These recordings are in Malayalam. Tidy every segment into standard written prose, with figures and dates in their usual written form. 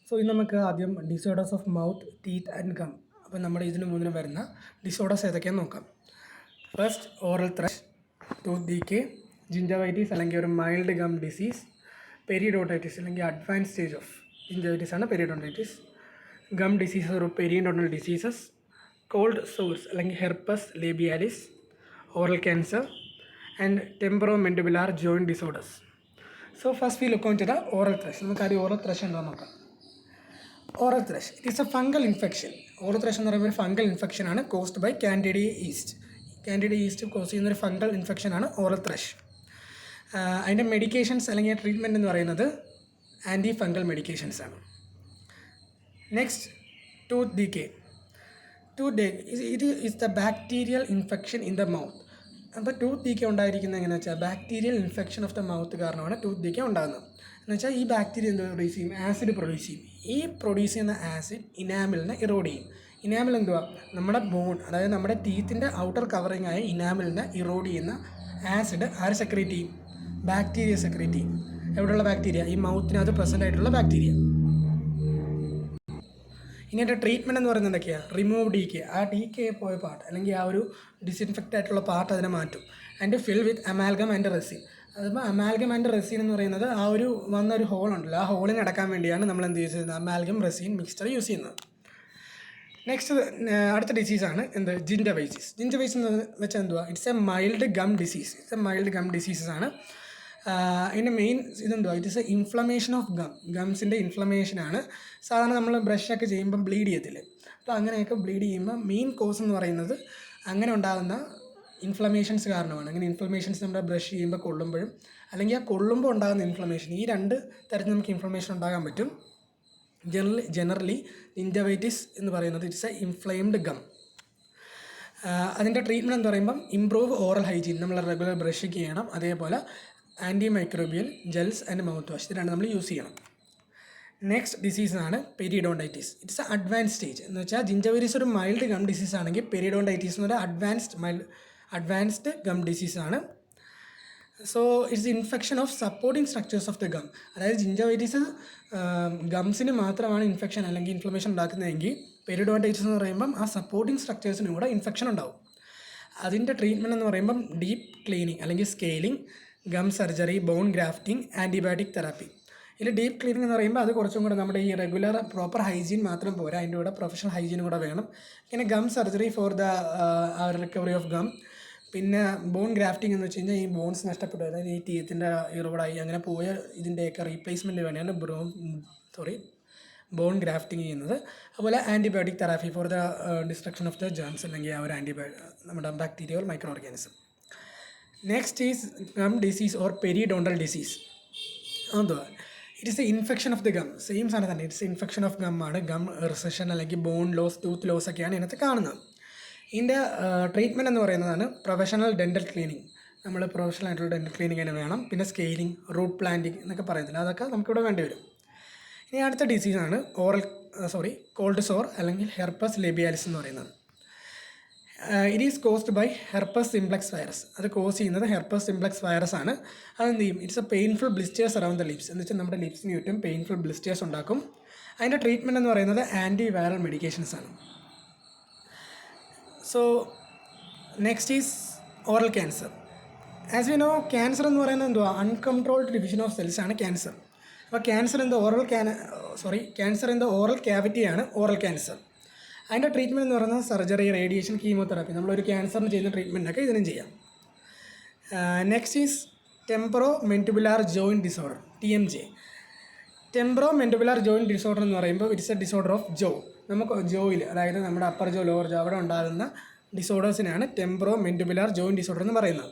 സോ ഇന്ന് നമുക്ക് ആദ്യം disorders of mouth, teeth and gum. അപ്പോൾ നമ്മുടെ ഇതിന് മുന്നിൽ വരുന്ന ഡിസോർഡേഴ്സ് ഏതൊക്കെയാണെന്ന് നോക്കാം. First oral thrush, tooth decay, gingivitis അല്ലെങ്കിൽ ഒരു മൈൽഡ് ഗം ഡിസീസ്, പെരിഡോണ്ടൈറ്റിസ് അല്ലെങ്കിൽ അഡ്വാൻസ് സ്റ്റേജ് ഓഫ് ജിഞ്ചവൈറ്റീസ് ആണ് പെരിഡോണ്ടൈറ്റിസ്. ഗം ഡിസീസസ് ഒരു പെരിഡോണ്ടൽ ഡിസീസസ്, കോൾഡ് സോഴ്സ് അല്ലെങ്കിൽ herpes labialis, oral cancer and temporomandibular joint disorders. So first we look on to the oral thrush. നമുക്ക് ആദ്യം ഓറൽ ത്രഷ് ഉണ്ടോ നോക്കാം. Oral thrush it is a fungal infection. Oral thrush എന്ന് പറയുമ്പോൾ ഒരു ഫംഗൽ ഇൻഫെക്ഷനാണ് caused by candida yeast. Candida yeast cause ചെയ്യുന്നൊരു ഫംഗൽ ഇൻഫെക്ഷനാണ് ഓറൽ ത്രഷ്. അതിൻ്റെ മെഡിക്കേഷൻസ് അല്ലെങ്കിൽ ട്രീറ്റ്മെൻറ്റ് എന്ന് പറയുന്നത് ആൻറ്റി ഫംഗൽ മെഡിക്കേഷൻസ് ആണ്. Next tooth decay. It is the bacterial infection in the mouth. അപ്പോൾ ടൂത്ത് ഡീക്കേ ഉണ്ടായിരിക്കുന്നത് എങ്ങനെയാണെന്ന് വെച്ചാൽ bacterial infection of the mouth കാരണമാണ് ടൂത്ത് ഡീക്കേ ഉണ്ടാകുന്നത്. എന്ന് വെച്ചാൽ ഈ ബാക്ടീരിയ എന്ത് പ്രൊഡ്യൂസ് ചെയ്യും? ആസിഡ് പ്രൊഡ്യൂസ് ചെയ്യും. ഈ പ്രൊഡ്യൂസ് ചെയ്യുന്ന ആസിഡ് ഇനാമിലിനെ ഇറോഡ് ചെയ്യും. ഇനാമിൽ എന്തുവാ? നമ്മുടെ ബോൺ, അതായത് നമ്മുടെ ടീത്തിൻ്റെ ഔട്ടർ കവറിങ് ആയ ഇനാമിലിനെ ഇറോഡ് ചെയ്യുന്ന ആസിഡ് ആര് സെക്രീറ്റ് ചെയ്യും? ബാക്ടീരിയ സെക്രീറ്റ് ചെയ്യും. എവിടെയുള്ള ബാക്ടീരിയ? ഈ മൗത്തിനകത്ത് പ്രസൻ്റ് ആയിട്ടുള്ള ബാക്ടീരിയ. ഇനി എൻ്റെ ട്രീറ്റ്മെൻറ്റ് എന്ന് പറയുന്നത് എന്തൊക്കെയാണ്? Remove decay. ആ ഡീക്കേ പോയ പാർട്ട് അല്ലെങ്കിൽ ആ ഒരു ഡിസിൻഫെക്റ്റ് ആയിട്ടുള്ള പാർട്ട് അതിനെ മാറ്റും. And fill with amalgam and resin. അതിപ്പോൾ അമാൽഗം ആൻഡ് റെസിൻ എന്ന് പറയുന്നത് ആ ഒരു വന്നൊരു ഹോൾ ഉണ്ടല്ലോ, ആ ഹോളിന് അടക്കാൻ വേണ്ടിയാണ് നമ്മൾ എന്ത് ചെയ്യുന്നത്? അമാൽഗം റെസിൻ മിക്സ്ചർ യൂസ് ചെയ്യുന്നത്. നെക്സ്റ്റ് അടുത്ത ഡിസീസാണ് എന്ത്? ജിഞ്ചവൈറ്റിസ്. ജിഞ്ചവൈറ്റിസ് എന്ന് വെച്ചാൽ എന്തുവാ? It's a mild gum disease. It's a mild gum diseases ആണ്. ഇതിൻ്റെ മെയിൻ ഇതെന്തുവാ? ഇറ്റ്സ് എ ഇൻഫ്ലമേഷൻ ഓഫ് ഗംസിൻ്റെ ഇൻഫ്ലമേഷനാണ്. സാധാരണ നമ്മൾ ബ്രഷൊക്കെ ചെയ്യുമ്പം ബ്ലീഡ് ചെയ്യത്തില്ലേ? അപ്പോൾ അങ്ങനെയൊക്കെ ബ്ലീഡ് ചെയ്യുമ്പോൾ മെയിൻ കോസ് എന്ന് പറയുന്നത് അങ്ങനെ ഉണ്ടാകുന്ന ഇൻഫ്ലമേഷൻസ് കാരണമാണ്. അങ്ങനെ ഇൻഫ്ലമേഷൻസ് നമ്മുടെ ബ്രഷ് ചെയ്യുമ്പോൾ കൊള്ളുമ്പോഴും അല്ലെങ്കിൽ ആ കൊള്ളുമ്പോൾ ഉണ്ടാകുന്ന ഇൻഫ്ലമേഷൻ, ഈ രണ്ട് തരത്തിൽ നമുക്ക് ഇൻഫ്ലമേഷൻ ഉണ്ടാകാൻ പറ്റും. ജനറലി ജിഞ്ചവൈറ്റിസ് എന്ന് പറയുന്നത് ഇറ്റ്സ് എ ഇൻഫ്ലെയിംഡ് ഗം. അതിൻ്റെ ട്രീറ്റ്മെൻറ്റ് എന്ന് പറയുമ്പം ഇംപ്രൂവ് ഓറൽ ഹൈജീൻ, നമ്മൾ റെഗുലർ ബ്രഷ് ചെയ്യണം. അതേപോലെ anti microbial gels and mouth wash, ഇതിനാണ് നമ്മൾ യൂസ് ചെയ്യണം. നെക്സ്റ്റ് ഡിസീസാണ് periodontitis. It's a advance stage. എന്ന് വെച്ചാൽ ജിഞ്ചവൈറ്റിസ് ഒരു മൈൽഡ് ഗം ഡിസീസ് ആണെങ്കിൽ പെരിഡോണ്ടൈറ്റിസ് എന്ന് പറഞ്ഞാൽ അഡ്വാൻസ്ഡ് ഗം ഡിസീസാണ്. So it's infection of supporting structures of the gum. അതായത് ജിഞ്ചവൈറ്റിസ് ഗംസിന് മാത്രമാണ് ഇൻഫെക്ഷൻ അല്ലെങ്കിൽ ഇൻഫ്ലമേഷൻ ഉണ്ടാക്കുന്നതെങ്കിൽ പെരിഡോണ്ടൈറ്റിസ് എന്ന് പറയുമ്പം ആ സപ്പോർട്ടിംഗ് സ്ട്രക്ചേഴ്സിനും കൂടെ ഇൻഫെക്ഷൻ ഉണ്ടാവും. അതിൻ്റെ ട്രീറ്റ്മെൻറ്റ് എന്ന് പറയുമ്പം ഡീപ്പ് ക്ലീനിങ് അല്ലെങ്കിൽ scaling, gum surgery, bone grafting, antibiotic therapy. ഇതിൽ ഡീപ്പ് ക്ലീനിങ് എന്ന് പറയുമ്പോൾ അത് കുറച്ചും കൂടെ നമ്മുടെ ഈ റെഗുലർ പ്രോപ്പർ ഹൈജീൻ മാത്രം പോരാ, അതിൻ്റെ കൂടെ പ്രൊഫഷണൽ ഹൈജീൻ കൂടെ വേണം. പിന്നെ gum surgery for the recovery of gum. പിന്നെ ബോൺ ഗ്രാഫ്റ്റിംഗ് എന്ന് വെച്ച് കഴിഞ്ഞാൽ ഈ ബോൺസ് നഷ്ടപ്പെട്ടു, അതായത് ഈ ടീത്തിൻ്റെ ഇറോഡായി അങ്ങനെ പോയ ഇതിൻ്റെയൊക്കെ റീപ്ലേസ്മെൻറ്റ് വേണ്ടിയാണ് ബോൺ ഗ്രാഫ്റ്റിംഗ് ചെയ്യുന്നത്. അതുപോലെ antibiotic therapy for the destruction of the germs അല്ലെങ്കിൽ ആ ഒരു നമ്മുടെ bacteria micro organism. Next is gum disease or periodontal disease. എന്തുവാ? It is a infection of the gum. Same സാധനം തന്നെ, ഇറ്റ്സ് ഇൻഫെക്ഷൻ ഓഫ് ഗം ആണ്. ഗം റിസഷൻ അല്ലെങ്കിൽ ബോൺ ലോസ്, ടൂത്ത് ലോസ് ഒക്കെയാണ് ഇതിനകത്ത് കാണുന്നത്. ഇതിൻ്റെ ട്രീറ്റ്മെൻറ്റ് എന്ന് പറയുന്നതാണ് പ്രൊഫഷണൽ ഡെൻ്റൽ ക്ലീനിങ്. നമ്മൾ പ്രൊഫഷണൽ ആയിട്ടുള്ള ഡെൻ്റൽ ക്ലീനിങ് തന്നെ വേണം. പിന്നെ സ്കെയിലിംഗ്, റൂട്ട് പ്ലാന്റിങ് എന്നൊക്കെ പറയുന്നില്ല, അതൊക്കെ നമുക്കിവിടെ വേണ്ടി വരും. ഇനി അടുത്ത ഡിസീസാണ് കോൾഡ് സോർ അല്ലെങ്കിൽ ഹെർപ്പസ് ലേബിയാലിസ് എന്ന് പറയുന്നത്. It is caused by herpes simplex virus. അത് കോസ് ചെയ്യുന്നത് ഹെർപ്പസ് സിംപ്ലെക്സ് വൈറസ് ആണ്. അതെന്ത് ചെയ്യും? It's a painful blisters around the lips. എന്ന് വെച്ചാൽ നമ്മുടെ ലിപ്സിന് ചുറ്റും പെയിൻഫുൾ ബ്ലിസ്റ്റേഴ്സ് ഉണ്ടാക്കും. അതിൻ്റെ ട്രീറ്റ്മെൻറ്റ് എന്ന് പറയുന്നത് ആൻറ്റി വൈറൽ മെഡിക്കേഷൻസ് ആണ്. So next is oral cancer. As we know, cancer എന്ന് പറയുന്നത് എന്തുവാ? അൺകൺട്രോൾഡ് ഡിവിഷൻ ഓഫ് സെൽസ് ആണ് ക്യാൻസർ. അപ്പോൾ ക്യാൻസർ ഇൻ ദ ഓറൽ ക്യാവിറ്റിയാണ് ഓറൽ ക്യാൻസർ. അതിൻ്റെ ട്രീറ്റ്മെൻറ്റ് എന്ന് പറയുന്നത് സർജറി, റേഡിയേഷൻ, കീമോതെറാപ്പി. നമ്മളൊരു ക്യാൻസറിന് ചെയ്യുന്ന ട്രീറ്റ്മെൻറ്റൊക്കെ ഇതിനും ചെയ്യാം. Next is temporomandibular joint disorder, TMJ. Temporomandibular joint disorder എന്ന് പറയുമ്പോൾ ഇറ്റ്സ് എ ഡിസോർഡർ ഓഫ് നമുക്ക് ജോയിൽ, അതായത് നമ്മുടെ അപ്പർ ജോ, ലോവർ ജോ അവിടെ ഉണ്ടാകുന്ന ഡിസോർഡേഴ്സിനാണ് ടെമ്പറോമെൻഡിബുലാർ ജോയിൻറ്റ് ഡിസോർഡർ എന്ന് പറയുന്നത്.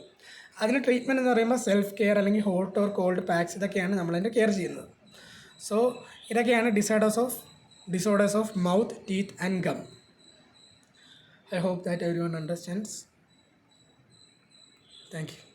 അതിന് ട്രീറ്റ്മെൻറ്റ് എന്ന് പറയുമ്പോൾ സെൽഫ് കെയർ അല്ലെങ്കിൽ ഹോട്ട് ഓർ കോൾഡ് പാക്സ്, ഇതൊക്കെയാണ് നമ്മളതിൻ്റെ കെയർ ചെയ്യുന്നത്. സോ ഇതൊക്കെയാണ് disorders of mouth, teeth and gum. I hope that everyone understands. Thank you.